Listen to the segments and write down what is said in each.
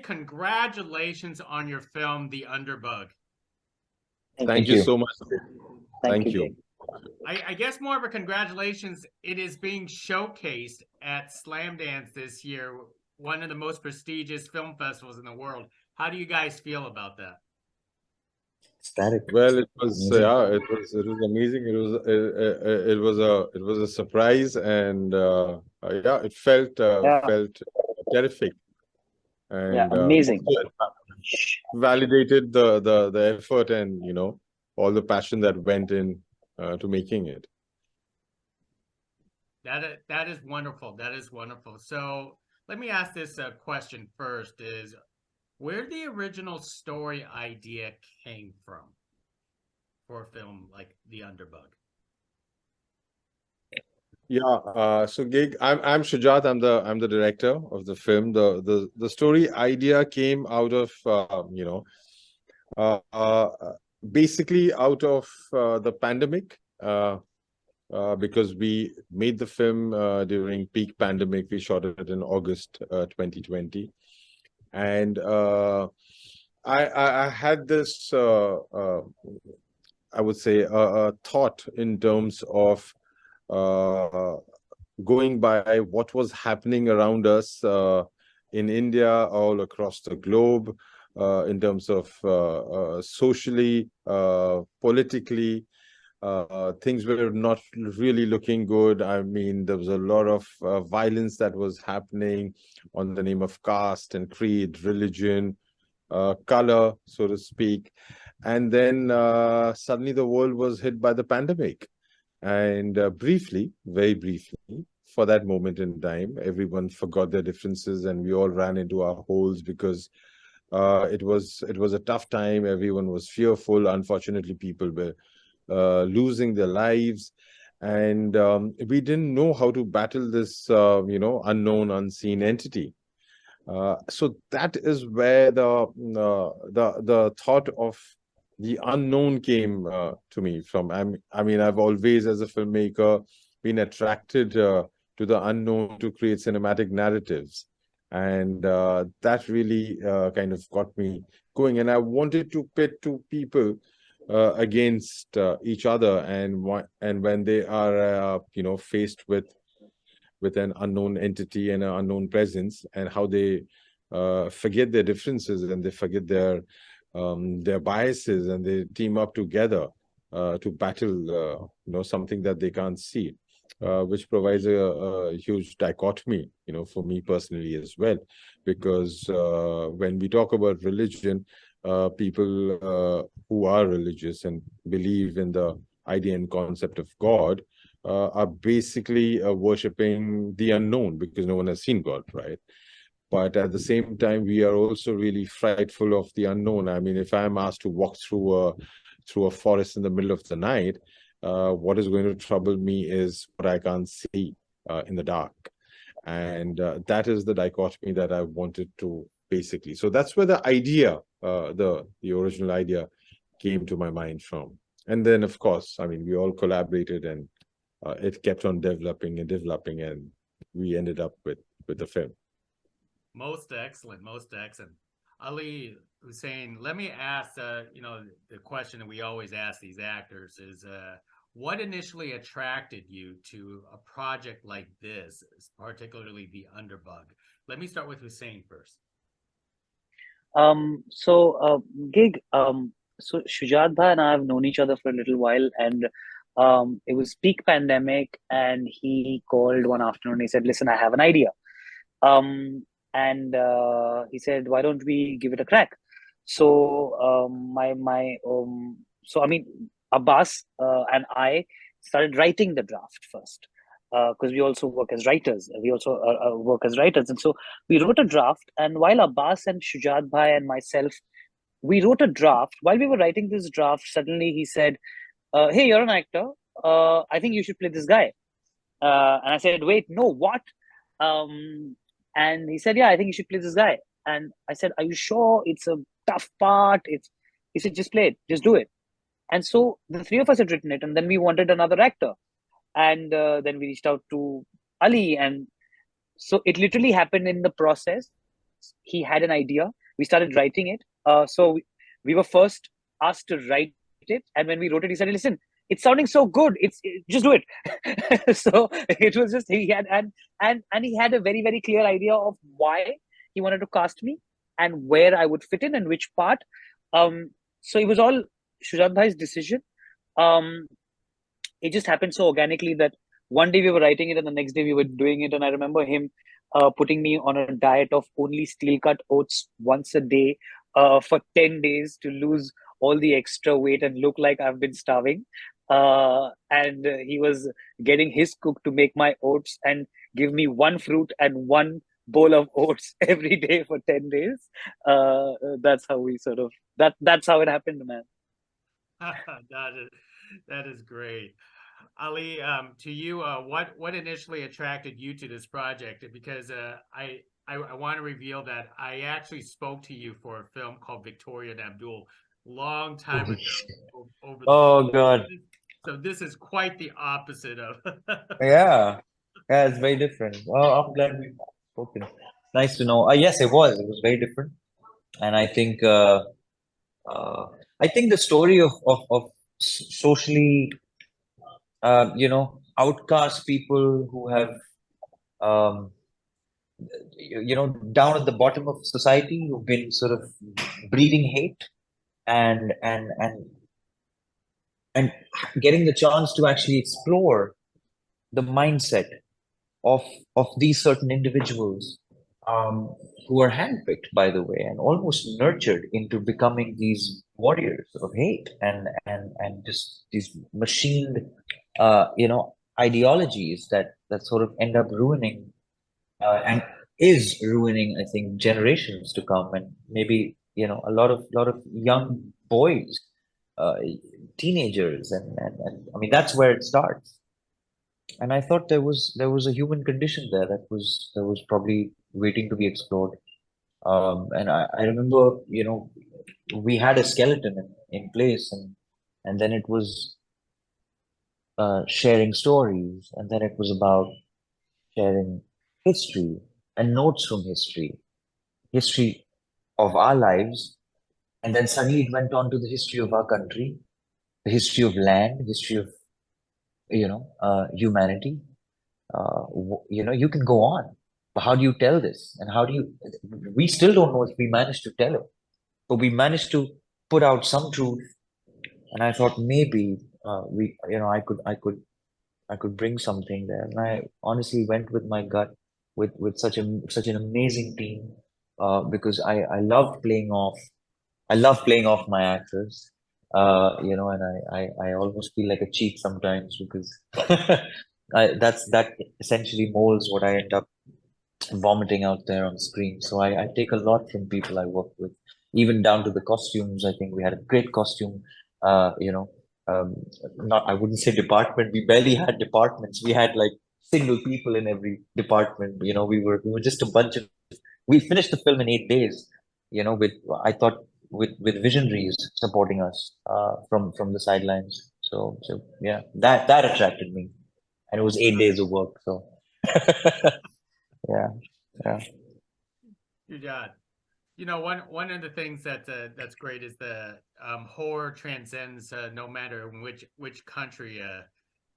congratulations on your film, The Underbug. Thank you so much. Thank you. I guess more of a congratulations. It is being showcased at Slamdance this year, one of the most prestigious film festivals in the world. How do you guys feel about that? Ecstatic. Well, it was amazing. It was a surprise, and yeah, it felt terrific, and amazing. validated the effort and all the passion that went in to making it. That is wonderful. That is wonderful. So let me ask this question first: is where the original story idea came from for a film like The Underbug? Yeah, so Gig, I'm Shujaat. I'm the director of the film. The story idea came out of basically out of the pandemic, because we made the film during peak pandemic. We shot it in August 2020, and I had this I would say a thought in terms of going by what was happening around us in India, all across the globe, in terms of socially, politically, things were not really looking good. I mean, there was a lot of violence that was happening on the name of caste and creed, religion, color, so to speak. And then suddenly the world was hit by the pandemic. And very briefly, for that moment in time, everyone forgot their differences and we all ran into our holes because it was a tough time. Everyone was fearful. Unfortunately, people were losing their lives. And we didn't know how to battle this, unknown, unseen entity. So that is where the thought of the unknown came to me from. I mean, I've always, as a filmmaker, been attracted to the unknown to create cinematic narratives. And that really kind of got me going. And I wanted to pit two people against each other. And when they are, faced with an unknown entity and an unknown presence, and how they forget their differences and they forget their biases, and they team up together to battle, something that they can't see, which provides a huge dichotomy, for me personally as well, because when we talk about religion, people who are religious and believe in the idea and concept of God are basically worshipping the unknown, because no one has seen God, right? But at the same time, we are also really frightful of the unknown. I mean, if I'm asked to walk through a forest in the middle of the night, what is going to trouble me is what I can't see in the dark. And that is the dichotomy that I wanted to basically. So that's where the idea, the original idea came to my mind from. And then, of course, I mean, we all collaborated, and it kept on developing, and we ended up with the film. Most excellent, most excellent. Ali, Hussain, let me ask, the question that we always ask these actors is, what initially attracted you to a project like this, particularly The Underbug? Let me start with Hussain first. Gig, so Shujaat bhai and I have known each other for a little while, and it was peak pandemic, and he called one afternoon. He said, "Listen, I have an idea." And he said, "Why don't we give it a crack?" So Abbas and I started writing the draft first, because we also work as writers. And so we wrote a draft. And while Abbas and Shujaat bhai and myself, we wrote a draft. While we were writing this draft, suddenly he said, "Hey, you're an actor. I think you should play this guy." And I said, "Wait, no, what?" And he said, "Yeah, I think you should play this guy." And I said, "Are you sure? It's a tough part." He said, "Just play it. Just do it." And so the three of us had written it, and then we wanted another actor. And then we reached out to Ali. And so it literally happened in the process. He had an idea. we started writing it. So we were first asked to write it, and when we wrote it, he said, "Listen, it's sounding so good. Just do it." So it was just he had and he had a very very clear idea of why he wanted to cast me and where I would fit in and which part. So it was all Shujaat Bhai's decision. Um, it just happened so organically that one day we were writing it and the next day we were doing it. And I remember him putting me on a diet of only steel cut oats once a day for 10 days to lose all the extra weight and look like I've been starving. And he was getting his cook to make my oats and give me one fruit and one bowl of oats every day for 10 days. That's how we sort of, that's how it happened, man. That is great. Ali, to you, what initially attracted you to this project? Because I want to reveal that I actually spoke to you for a film called Victoria and Abdul long time ago. Over Oh God. So this is quite the opposite of. Yeah. Yeah, it's very different. Oh, I'm glad we've spoken. Nice to know. Yes, it was. It was very different. And I think the story of socially, outcast people who have, um, down at the bottom of society, who've been sort of breeding hate and and and and getting the chance to actually explore the mindset of these certain individuals, um, who are handpicked, by the way, and almost nurtured into becoming these warriors of hate and just these machined, ideologies that sort of end up ruining, and is ruining, I think, generations to come, and maybe a lot of young boys, uh, teenagers, and I mean that's where it starts. And I thought there was a human condition there that was probably waiting to be explored. And I remember, we had a skeleton in place, and then it was sharing stories, and then it was about sharing history and notes from history of our lives, and then suddenly it went on to the history of our country, the history of land, history of humanity. You can go on, but how do you tell this? And how do you? We still don't know if we managed to tell it, but we managed to put out some truth. And I thought maybe I could bring something there. And I honestly went with my gut, with such an amazing team, because I loved playing off. I love playing off my actors, and I almost feel like a cheat sometimes because that essentially molds what I end up vomiting out there on screen. So I take a lot from people I work with, even down to the costumes. I think we had a great costume, uh, you know, not, I wouldn't say department. We barely had departments. We had like single people in every department. We were just a bunch of, we finished the film in 8 days, with, I thought, with visionaries supporting us, from the sidelines. So yeah, that attracted me, and it was 8 days of work. So yeah, yeah. Yeah. One of the things that's great is the horror transcends no matter in which country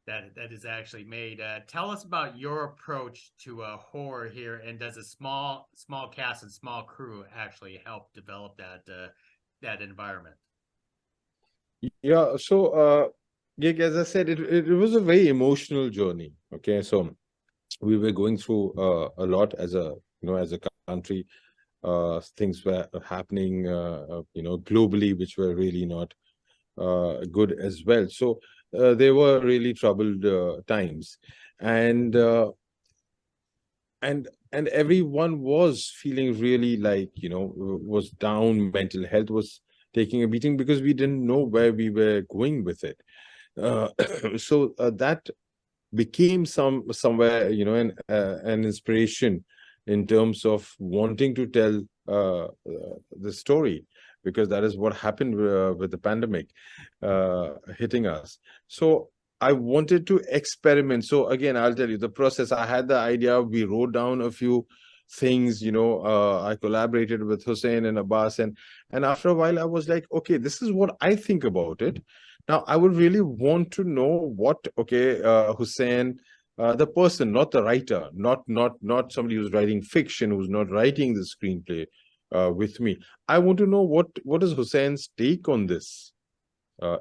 that is actually made. Tell us about your approach to horror here, and does a small cast and small crew actually help develop that environment? Yeah, so Gig, as I said, it was a very emotional journey. Okay, so we were going through a lot as a country. Things were happening, globally, which were really not good as well. So they were really troubled times, and and everyone was feeling really like, was down. Mental health was taking a beating because we didn't know where we were going with it. Uh, so that became somewhere, an inspiration in terms of wanting to tell the story, because that is what happened with the pandemic hitting us. So I wanted to experiment. So again, I'll tell you the process. I had the idea. We wrote down a few things. I collaborated with Hussain and Abbas, and after a while I was like, okay, this is what I think about it. Now I would really want to know what, Hussain, the person, not the writer, not somebody who's writing fiction, who's not writing the screenplay with me. I want to know what is Hussein's take on this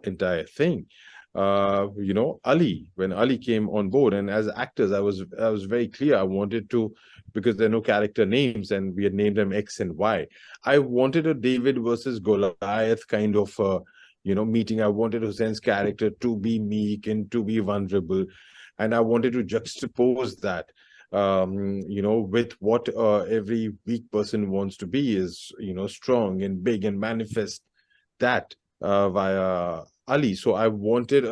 entire thing. Ali, when Ali came on board, and as actors, I was very clear. I wanted to, because there are no character names, and we had named them X and Y. I wanted a David versus Goliath kind of meeting. I wanted Hussein's character to be meek and to be vulnerable, and I wanted to juxtapose that with what every weak person wants to be, is strong and big, and manifest that via Ali. So I wanted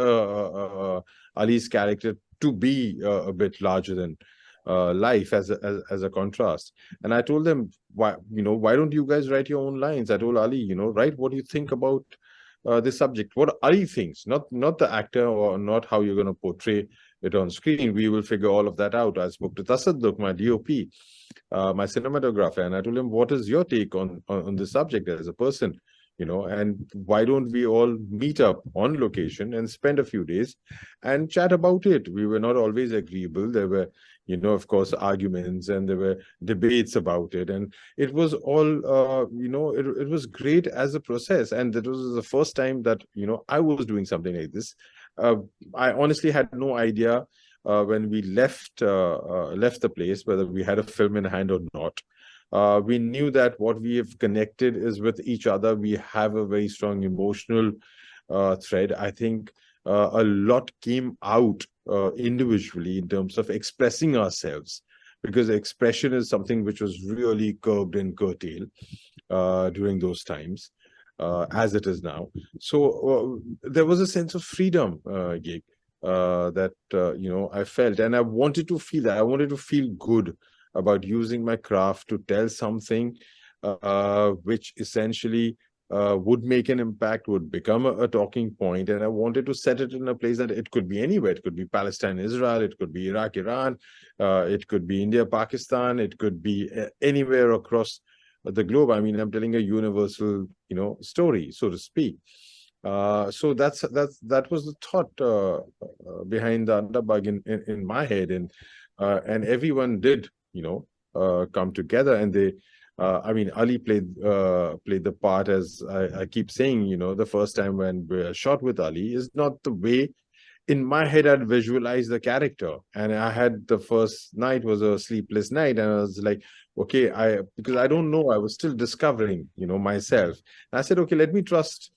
Ali's character to be a bit larger than life as a contrast. And I told them, why don't you guys write your own lines? I told Ali, write what you think about this subject, what Ali thinks, not the actor, or not how you're going to portray it on screen. We will figure all of that out. I spoke to Tasadduk, my DOP, my cinematographer, and I told him, what is your take on this subject as a person? And why don't we all meet up on location and spend a few days and chat about it? We were not always agreeable. There were, of course, arguments, and there were debates about it. And it was all, it was great as a process. And that was the first time that, I was doing something like this. I honestly had no idea when we left the place, whether we had a film in hand or not. We knew that what we have connected is with each other. We have a very strong emotional thread. I think a lot came out individually in terms of expressing ourselves, because expression is something which was really curbed and curtailed during those times, as it is now. So there was a sense of freedom, Gig, that I felt, and I wanted to feel that. I wanted to feel good about using my craft to tell something which essentially would make an impact, would become a talking point. And I wanted to set it in a place that it could be anywhere. It could be Palestine, Israel, it could be Iraq, Iran, it could be India, Pakistan, it could be anywhere across the globe. I mean, I'm telling a universal, story, so to speak. So that was the thought behind the Underbug in my head, and everyone did come together, and they Ali played the part, as I keep saying. The first time when we shot with Ali is not the way in my head I'd visualize the character. And I had, the first night was a sleepless night, and I was like, okay, because I don't know, I was still discovering myself. And I said, okay, let me trust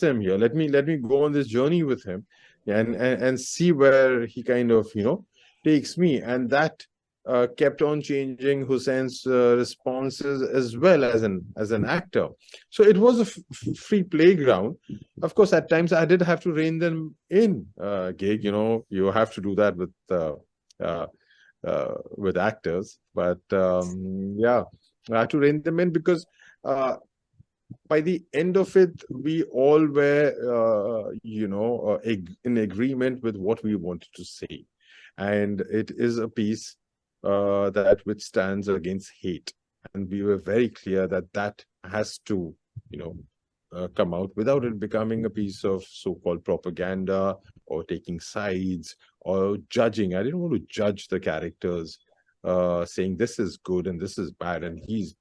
him here, let me go on this journey with him, and see where he kind of takes me. And that kept on changing Hussein's responses as well as an actor. So it was a free playground. Of course, at times I did have to rein them in, Gig. You have to do that with actors. But yeah, I had to rein them in, because by the end of it, we all were, in agreement with what we wanted to say. And it is a piece that withstands against hate. And we were very clear that has to, come out without it becoming a piece of so-called propaganda or taking sides or judging. I didn't want to judge the characters, saying this is good and this is bad and he's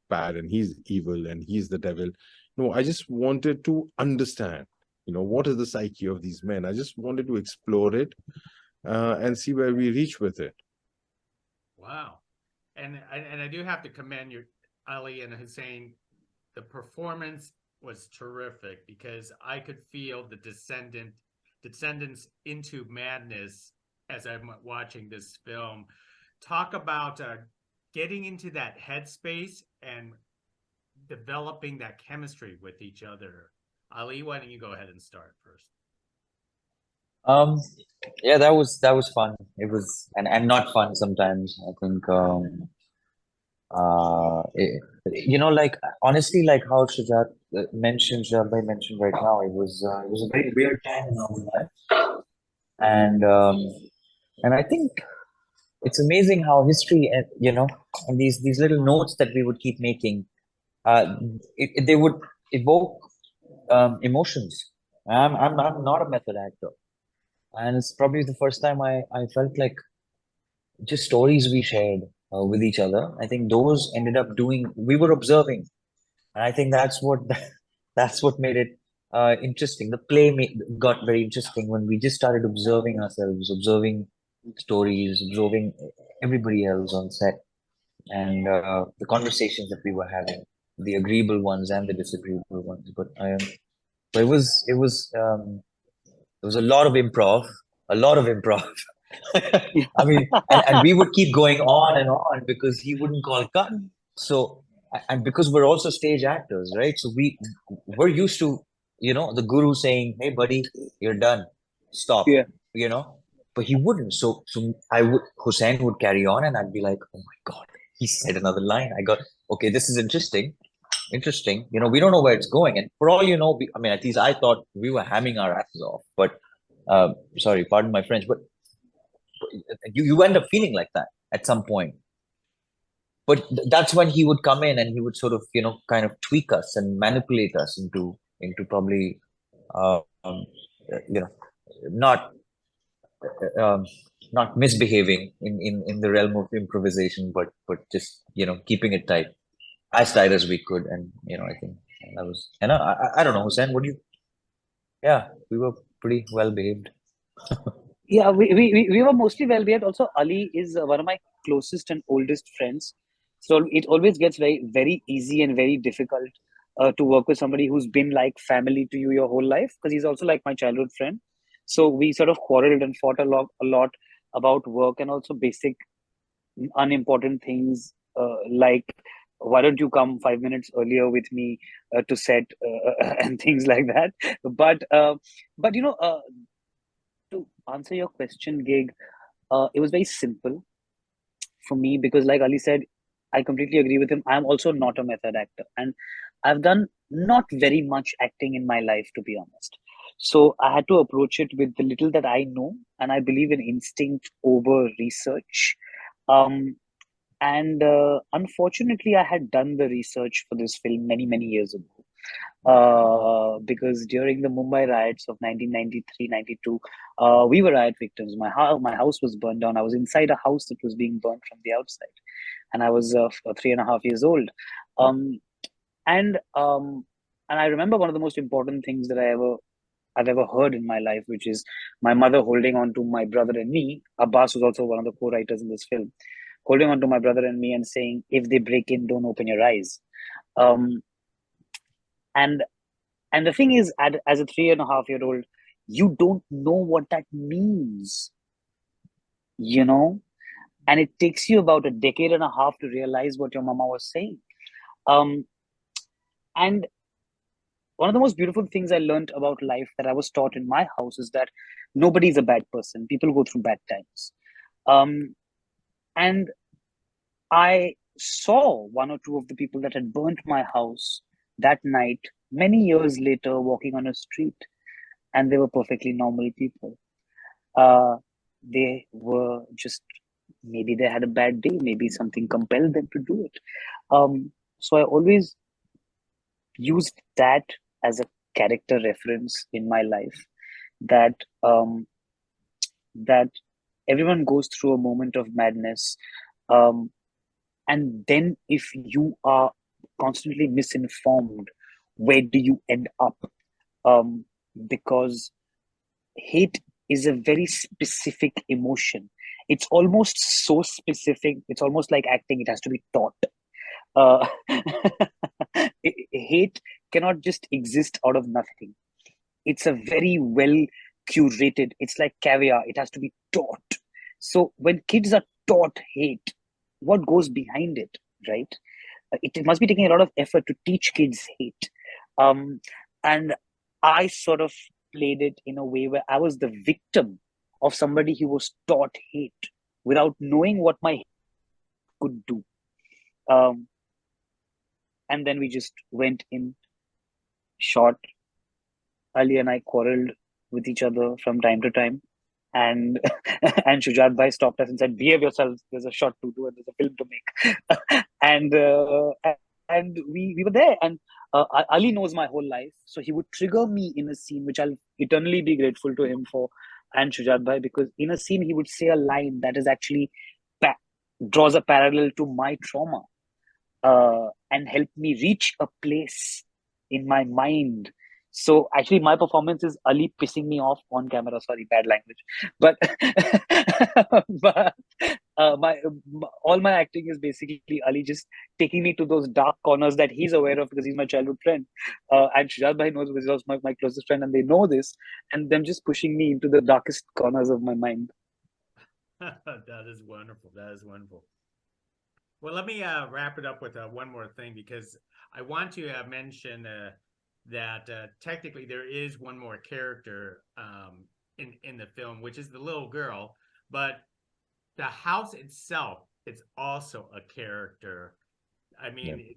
evil and he's the devil. No, I just wanted to understand, what is the psyche of these men. I just wanted to explore it and see where we reach with it. Wow. And I do have to commend Ali and Hussain. The performance was terrific, because I could feel the descendants into madness as I'm watching this film. Talk about getting into that headspace and developing that chemistry with each other. Ali, why don't you go ahead and start first? Yeah, that was fun. It was, and not fun sometimes. I think like, honestly, like how Shujaat mentioned right now, it was a very weird time in our life, and I think it's amazing how history, and and these little notes that we would keep making, they would evoke emotions. I'm not a method actor, and it's probably the first time I felt like just stories we shared with each other. I think those ended up doing. We were observing, and I think that's what that's what made it interesting. The play got very interesting when we just started observing ourselves, observing stories, observing everybody else on set, and the conversations that we were having, the agreeable ones and the disagreeable ones. But it was a lot of improv, a lot of improv. I mean, and we would keep going on and on because he wouldn't call cut. So, and because we're also stage actors, right? So we're used to, the guru saying, "Hey, buddy, you're done. Stop." Yeah. But he wouldn't. So Hussain would carry on, and I'd be like, "Oh my God, he said another line." I got, okay, this is interesting. Interesting. We don't know where it's going. And for all you know, I mean, at least I thought we were hamming our asses off. But sorry, pardon my French, but you end up feeling like that at some point. But that's when he would come in and he would sort of, kind of tweak us and manipulate us into probably, um, not um, not misbehaving in the realm of improvisation, but just keeping it tight, as tight as we could. And I think that was, and I don't know, Hussain, what do you? Yeah, we were pretty well behaved. Yeah, we were mostly well behaved. Also, Ali is one of my closest and oldest friends. So it always gets very easy and very difficult to work with somebody who's been like family to you your whole life, because he's also like my childhood friend. So we sort of quarreled and fought a lot about work, and also basic unimportant things, like why don't you come 5 minutes earlier with me to set, and things like that. But to answer your question, Gig, it was very simple for me, because, like Ali said, I completely agree with him. I'm also not a method actor, and I've done not very much acting in my life, to be honest. So I had to approach it with the little that I know, and I believe in instinct over research. Um, and unfortunately, I had done the research for this film many years ago, because during the Mumbai riots of 1993-92, we were riot victims. My house was burned down. I was inside a house that was being burned from the outside, and I was 3.5 years old. Um, and um, and I remember one of the most important things that I've ever heard in my life, which is my mother holding on to my brother and me. Abbas was also one of the co-writers in this film, holding on to my brother and me and saying, "If they break in, don't open your eyes." Um, and And the thing is, as a 3.5-year-old, you don't know what that means, you know? And it takes you about a decade and a half to realize what your mama was saying. Um, and one of the most beautiful things I learned about life that I was taught in my house is that nobody's a bad person. People go through bad times. Um, and I saw one or two of the people that had burnt my house that night, many years later, walking on a street, and they were perfectly normal people. They were just, maybe they had a bad day, maybe something compelled them to do it. So I always used that as a character reference in my life, that that everyone goes through a moment of madness, um, and then if you are constantly misinformed, where do you end up? Because hate is a very specific emotion. It's almost so specific. It's almost like acting. It has to be taught. Uh, hate cannot just exist out of nothing. It's a very well curated. It's like caviar. It has to be taught. So when kids are taught hate, what goes behind it, right? It must be taking a lot of effort to teach kids hate. Um, and I sort of played it in a way where I was the victim of somebody who was taught hate without knowing what my hate could do. Um, and then we just went in, shot. Ali and I quarreled with each other from time to time. And and Shujaat bhai stopped us and said, "Behave yourselves. There's a shot to do and there's a film to make." And we were there. And Ali knows my whole life, so he would trigger me in a scene, which I'll eternally be grateful to him for, and Shujaat bhai, because in a scene he would say a line that is actually draws a parallel to my trauma, and help me reach a place in my mind. So actually, my performance is Ali pissing me off on camera. Sorry, bad language, but but all my acting is basically Ali just taking me to those dark corners that he's aware of because he's my childhood friend, and Shujat bhai knows because he was my closest friend, and they know this, and them just pushing me into the darkest corners of my mind. That is wonderful. That is wonderful. Well, let me wrap it up with one more thing, because I want to mention that technically there is one more character in the film, which is the little girl, but the house itself is also a character. I mean,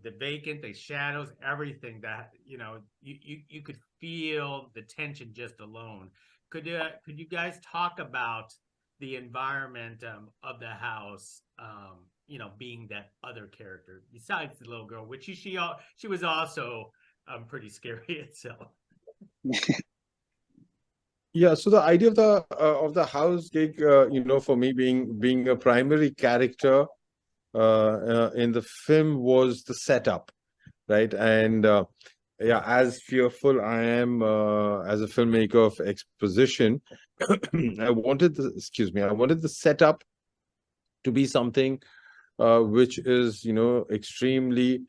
the vacant, the shadows, everything that, you could feel the tension just alone. Could you guys talk about the environment of the house, being that other character besides the little girl, which she was also pretty scary itself. Yeah, so the idea of the house gig, for me being a primary character in the film was the setup, right? And yeah, as fearful I am as a filmmaker of exposition, I wanted the setup to be something which is, extremely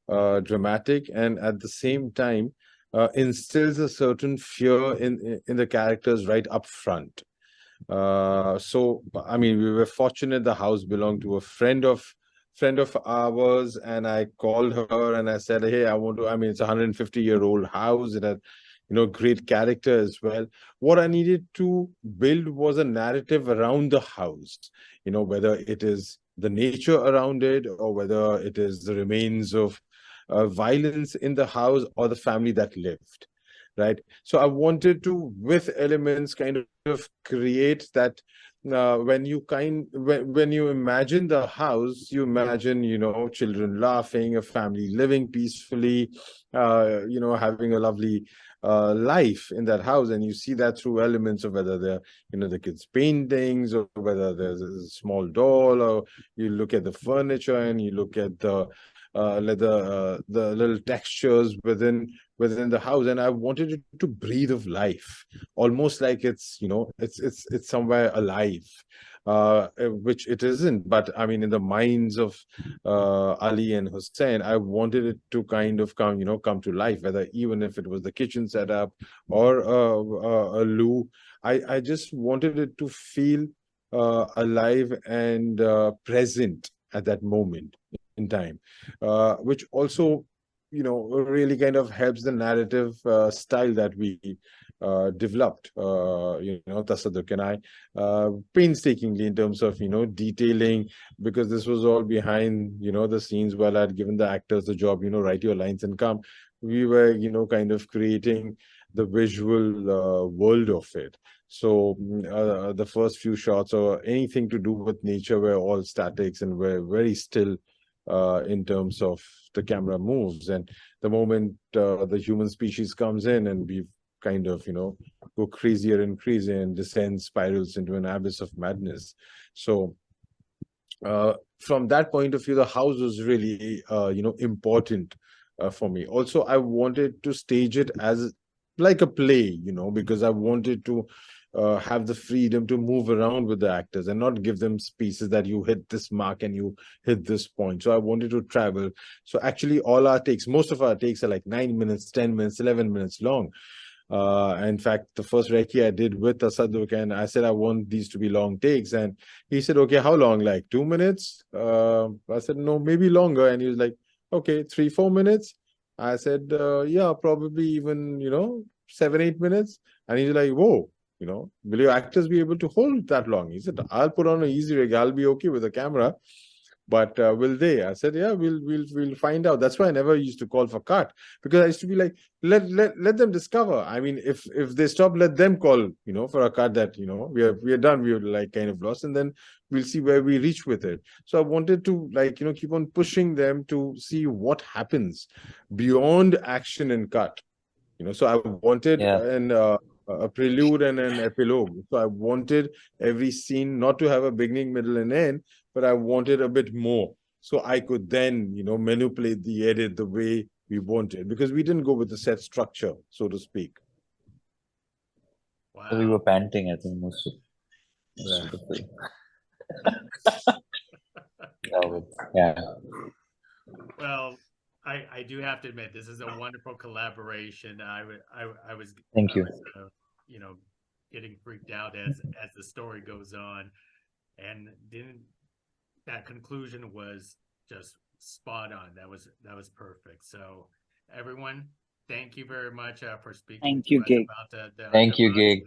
dramatic, and at the same time instills a certain fear in the characters right up front. So, I mean, we were fortunate. The house belonged to a friend of ours, and I called her and I said, "Hey, it's a 150-year-old house. It had, great character as well. What I needed to build was a narrative around the house, whether it is the nature around it or whether it is the remains of violence in the house or the family that lived." Right. So I wanted to, with elements, kind of create that when you imagine the house, you imagine, children laughing, a family living peacefully, having a lovely life in that house. And you see that through elements of whether they're, the kids' paintings, or whether there's a small doll, or you look at the furniture and you look at the little textures within the house. And I wanted it to breathe of life, almost like it's it's somewhere alive, which it isn't. But I mean, in the minds of Ali and Hussain, I wanted it to kind of come to life, whether even if it was the kitchen setup or a loo. I just wanted it to feel alive and present at that moment in time, which also really kind of helps the narrative style that we developed, Tasadduq and I, painstakingly, in terms of detailing, because this was all behind the scenes. While I'd given the actors the job, write your lines and come, we were kind of creating the visual world of it. So the first few shots or anything to do with nature were all statics and were very still in terms of the camera moves. And the moment the human species comes in, and we kind of go crazier and crazier and descend, spirals into an abyss of madness. So from that point of view, the house was really important for me. Also, I wanted to stage it as like a play, because I wanted to have the freedom to move around with the actors and not give them spaces that you hit this mark and you hit this point. So I wanted to travel. So actually most of our takes are like 9 minutes, 10 minutes, 11 minutes long. In fact, the first recce I did with Tasadduq, and I said, I want these to be long takes. And he said, okay, how long? Like 2 minutes? I said, no, maybe longer. And he was like, okay, 3-4 minutes. I said, yeah, probably even, 7-8 minutes. And he's like, whoa, will your actors be able to hold that long? He said, I'll put on an easy rig. I'll be okay with the camera. but will they? I said, yeah, we'll find out. That's why I never used to call for cut, because I used to be like, let them discover. I mean, if they stop, let them call, for a cut that, we are done. We're like kind of lost, and then we'll see where we reach with it. So I wanted to keep on pushing them to see what happens beyond action and cut. So I wanted a prelude and an epilogue. So I wanted every scene not to have a beginning, middle, and end, but I wanted a bit more. So I could then, manipulate the edit the way we wanted, because we didn't go with the set structure, so to speak. Wow. So we were panting, I think, most of the film. Yeah. Well, I do have to admit, this is a wonderful collaboration. I was Thank you. Getting freaked out as the story goes on, and that conclusion was just spot on. That was perfect. So everyone, thank you very much for speaking. Thank you, Gig. About the Thank you, Gig.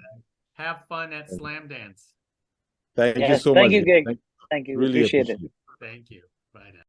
Have fun at Slamdance. Thank you so much. Thank you, Gig. Thank you. Really appreciate it. Thank you. Bye now.